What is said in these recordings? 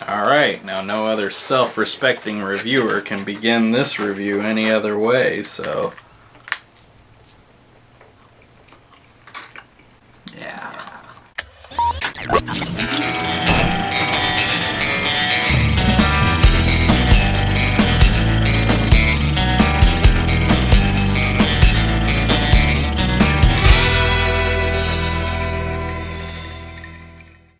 Alright, now no other self-respecting reviewer can begin this review any other way, so... yeah.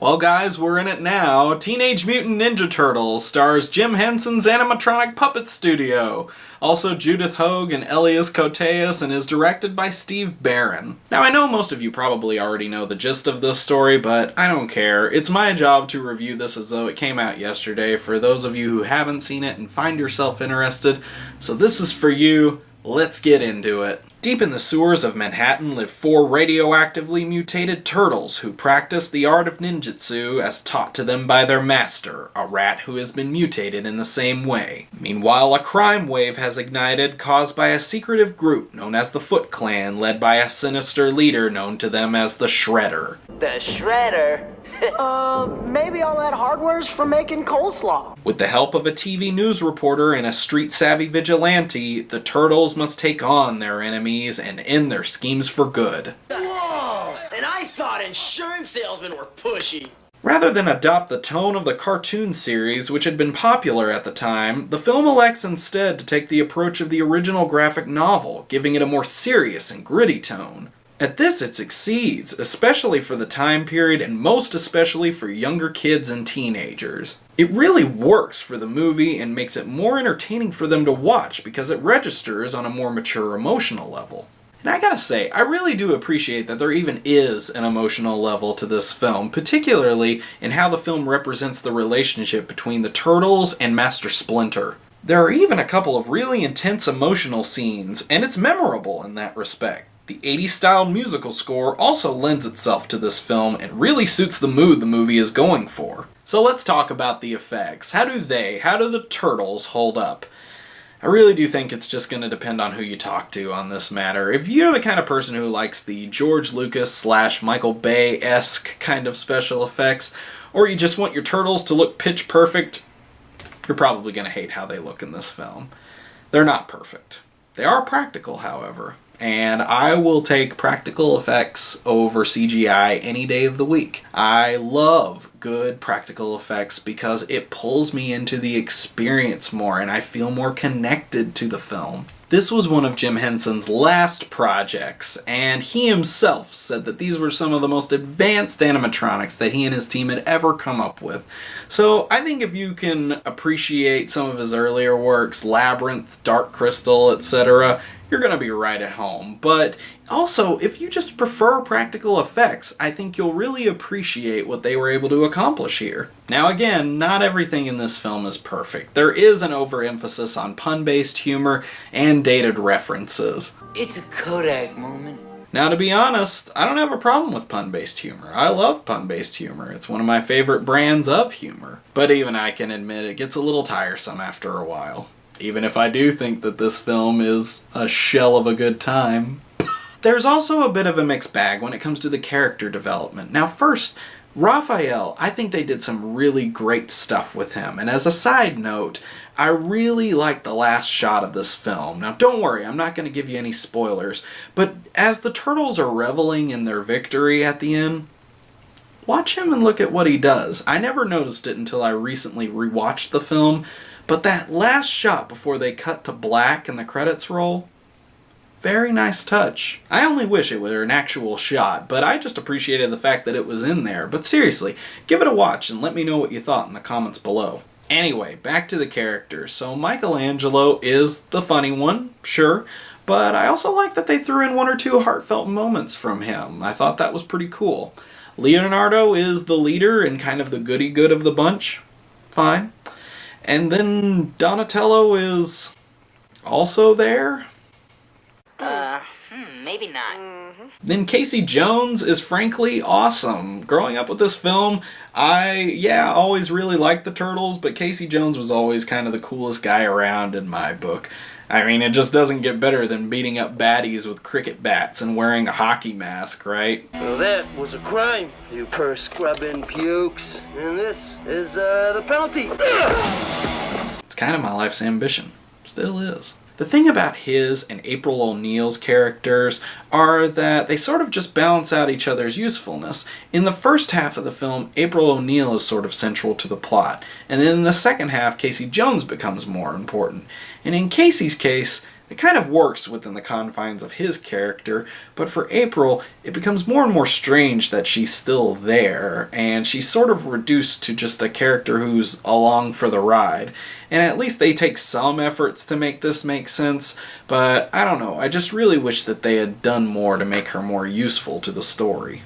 Well guys, we're in it now. Teenage Mutant Ninja Turtles stars Jim Henson's animatronic puppet studio. Also Judith Hoag and Elias Koteas, and is directed by Steve Barron. Now I know most of you probably already know the gist of this story, but I don't care. It's my job to review this as though it came out yesterday for those of you who haven't seen it and find yourself interested. So this is for you. Let's get into it. Deep in the sewers of Manhattan live 4 radioactively mutated turtles who practice the art of ninjutsu as taught to them by their master, a rat who has been mutated in the same way. Meanwhile, a crime wave has ignited caused by a secretive group known as the Foot Clan, led by a sinister leader known to them as the Shredder. The Shredder? Maybe all that hardware's for making coleslaw. With the help of a TV news reporter and a street-savvy vigilante, the Turtles must take on their enemies and end their schemes for good. Whoa! And I thought insurance salesmen were pushy. Rather than adopt the tone of the cartoon series, which had been popular at the time, the film elects instead to take the approach of the original graphic novel, giving it a more serious and gritty tone. At this, it succeeds, especially for the time period and most especially for younger kids and teenagers. It really works for the movie and makes it more entertaining for them to watch because it registers on a more mature emotional level. And I gotta say, I really do appreciate that there even is an emotional level to this film, particularly in how the film represents the relationship between the Turtles and Master Splinter. There are even a couple of really intense emotional scenes, and it's memorable in that respect. The 80s-style musical score also lends itself to this film and really suits the mood the movie is going for. So let's talk about the effects. How do the Turtles hold up? I really do think it's just going to depend on who you talk to on this matter. If you're the kind of person who likes the George Lucas / Michael Bay-esque kind of special effects, or you just want your Turtles to look pitch perfect, you're probably going to hate how they look in this film. They're not perfect. They are practical, however. And I will take practical effects over CGI any day of the week. I love good practical effects because it pulls me into the experience more and I feel more connected to the film. This was one of Jim Henson's last projects, and he himself said that these were some of the most advanced animatronics that he and his team had ever come up with. So I think if you can appreciate some of his earlier works, Labyrinth, Dark Crystal, etc., you're going to be right at home. But also, if you just prefer practical effects, I think you'll really appreciate what they were able to accomplish here. Now again, not everything in this film is perfect. There is an overemphasis on pun-based humor and dated references. It's a Kodak moment. Now to be honest, I don't have a problem with pun-based humor. I love pun-based humor. It's one of my favorite brands of humor. But even I can admit it gets a little tiresome after a while. Even if I do think that this film is a shell of a good time. There's also a bit of a mixed bag when it comes to the character development. Now first, Raphael, I think they did some really great stuff with him. And as a side note, I really like the last shot of this film. Now don't worry, I'm not going to give you any spoilers, but as the Turtles are reveling in their victory at the end, watch him and look at what he does. I never noticed it until I recently rewatched the film, but that last shot before they cut to black and the credits roll, very nice touch. I only wish it were an actual shot, but I just appreciated the fact that it was in there. But seriously, give it a watch and let me know what you thought in the comments below. Anyway, back to the characters. So Michelangelo is the funny one, sure, but I also like that they threw in 1 or 2 heartfelt moments from him. I thought that was pretty cool. Leonardo is the leader and kind of the goody-good of the bunch. Fine. And then Donatello is also there. Maybe not. Then Casey Jones is frankly awesome. Growing up with this film, I always really liked the Turtles, but Casey Jones was always kind of the coolest guy around in my book. I mean, it just doesn't get better than beating up baddies with cricket bats and wearing a hockey mask, right? Well, that was a crime, you purse-scrubbing pukes. And this is, the penalty. It's kind of my life's ambition. Still is. The thing about his and April O'Neil's characters are that they sort of just balance out each other's usefulness. In the first half of the film, April O'Neil is sort of central to the plot, and then in the second half, Casey Jones becomes more important. And in Casey's case, it kind of works within the confines of his character, but for April, it becomes more and more strange that she's still there, and she's sort of reduced to just a character who's along for the ride. And at least they take some efforts to make this make sense, but I don't know, I just really wish that they had done more to make her more useful to the story.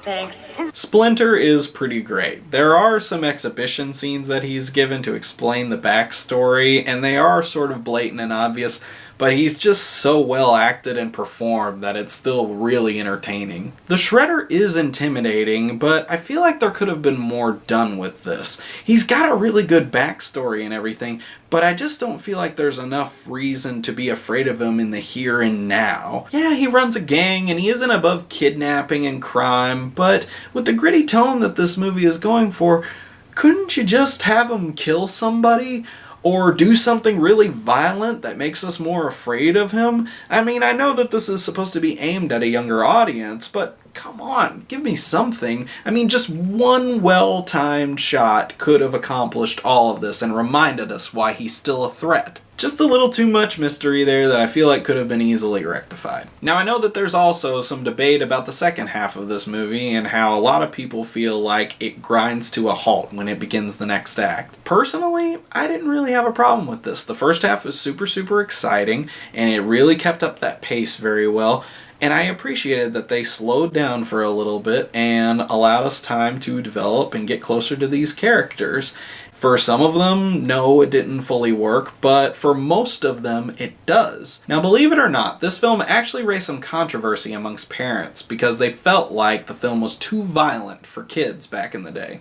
Thanks. Splinter is pretty great. There are some exhibition scenes that he's given to explain the backstory, and they are sort of blatant and obvious, but he's just so well acted and performed that it's still really entertaining. The Shredder is intimidating, but I feel like there could have been more done with this. He's got a really good backstory and everything, but I just don't feel like there's enough reason to be afraid of him in the here and now. Yeah, he runs a gang and he isn't above kidnapping and crime, but with the gritty tone that this movie is going for, couldn't you just have him kill somebody? Or do something really violent that makes us more afraid of him? I mean, I know that this is supposed to be aimed at a younger audience, but come on, give me something. I mean, just one well-timed shot could have accomplished all of this and reminded us why he's still a threat. Just a little too much mystery there that I feel like could have been easily rectified. Now, I know that there's also some debate about the second half of this movie and how a lot of people feel like it grinds to a halt when it begins the next act. Personally, I didn't really have a problem with this. The first half was super exciting, and it really kept up that pace very well. And I appreciated that they slowed down for a little bit and allowed us time to develop and get closer to these characters. For some of them, no, it didn't fully work, but for most of them, it does. Now, believe it or not, this film actually raised some controversy amongst parents because they felt like the film was too violent for kids back in the day.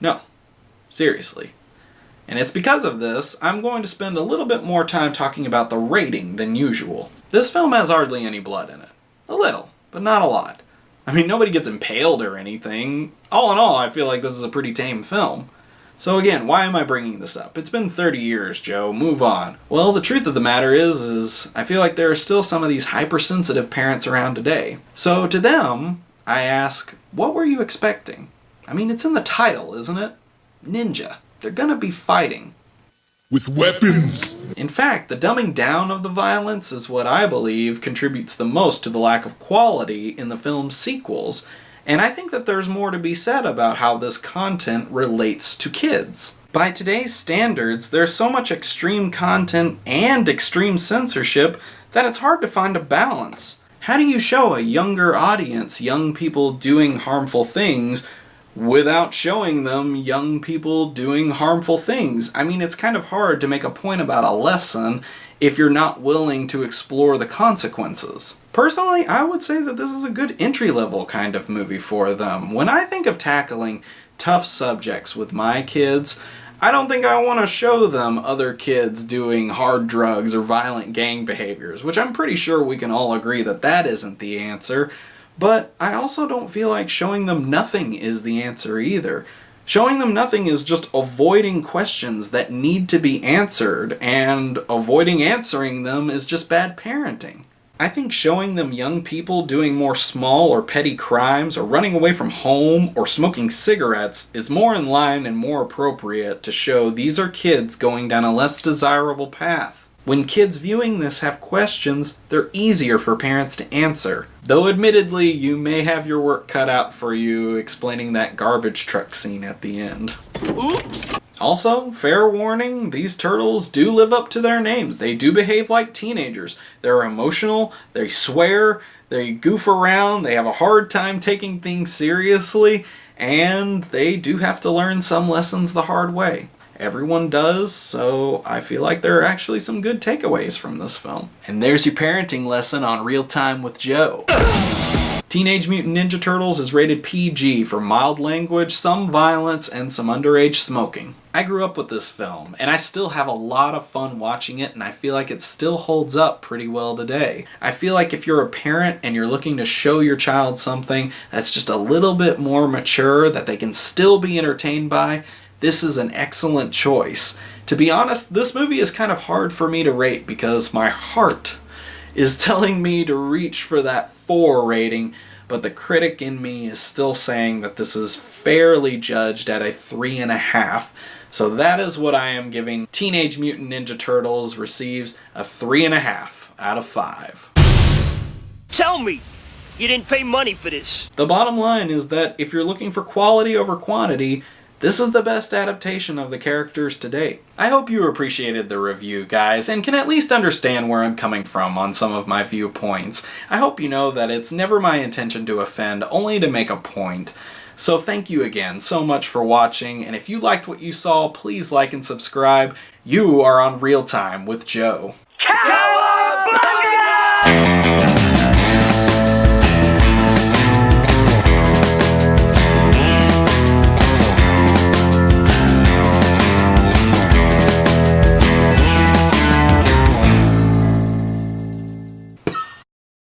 No, seriously. And it's because of this, I'm going to spend a little bit more time talking about the rating than usual. This film has hardly any blood in it. A little, but not a lot. I mean, nobody gets impaled or anything. All in all, I feel like this is a pretty tame film. So again, why am I bringing this up? It's been 30 years, Joe. Move on. Well, the truth of the matter is I feel like there are still some of these hypersensitive parents around today. So to them, I ask, what were you expecting? I mean, it's in the title, isn't it? Ninja. They're gonna be fighting. With weapons! In fact, the dumbing down of the violence is what I believe contributes the most to the lack of quality in the film's sequels, and I think that there's more to be said about how this content relates to kids. By today's standards, there's so much extreme content and extreme censorship that it's hard to find a balance. How do you show a younger audience young people doing harmful things without showing them young people doing harmful things? I mean, it's kind of hard to make a point about a lesson if you're not willing to explore the consequences. Personally, I would say that this is a good entry-level kind of movie for them. When I think of tackling tough subjects with my kids, I don't think I want to show them other kids doing hard drugs or violent gang behaviors, which I'm pretty sure we can all agree that that isn't the answer. But I also don't feel like showing them nothing is the answer either. Showing them nothing is just avoiding questions that need to be answered, and avoiding answering them is just bad parenting. I think showing them young people doing more small or petty crimes or running away from home or smoking cigarettes is more in line and more appropriate to show these are kids going down a less desirable path. When kids viewing this have questions, they're easier for parents to answer. Though admittedly, you may have your work cut out for you explaining that garbage truck scene at the end. Oops! Also, fair warning, these turtles do live up to their names. They do behave like teenagers. They're emotional, they swear, they goof around, they have a hard time taking things seriously, and they do have to learn some lessons the hard way. Everyone does, so I feel like there are actually some good takeaways from this film. And there's your parenting lesson on Real Time with Joe. Teenage Mutant Ninja Turtles is rated PG for mild language, some violence, and some underage smoking. I grew up with this film, and I still have a lot of fun watching it, and I feel like it still holds up pretty well today. I feel like if you're a parent and you're looking to show your child something that's just a little bit more mature, that they can still be entertained by, this is an excellent choice. To be honest, this movie is kind of hard for me to rate because my heart is telling me to reach for that 4 rating, but the critic in me is still saying that this is fairly judged at a 3.5. So that is what I am giving Teenage Mutant Ninja Turtles. Receives a 3.5 out of 5. Tell me! You didn't pay money for this! The bottom line is that if you're looking for quality over quantity, this is the best adaptation of the characters to date. I hope you appreciated the review, guys, and can at least understand where I'm coming from on some of my viewpoints. I hope you know that it's never my intention to offend, only to make a point. So thank you again so much for watching, and if you liked what you saw, please like and subscribe. You are on Real Time with Joe. Coward!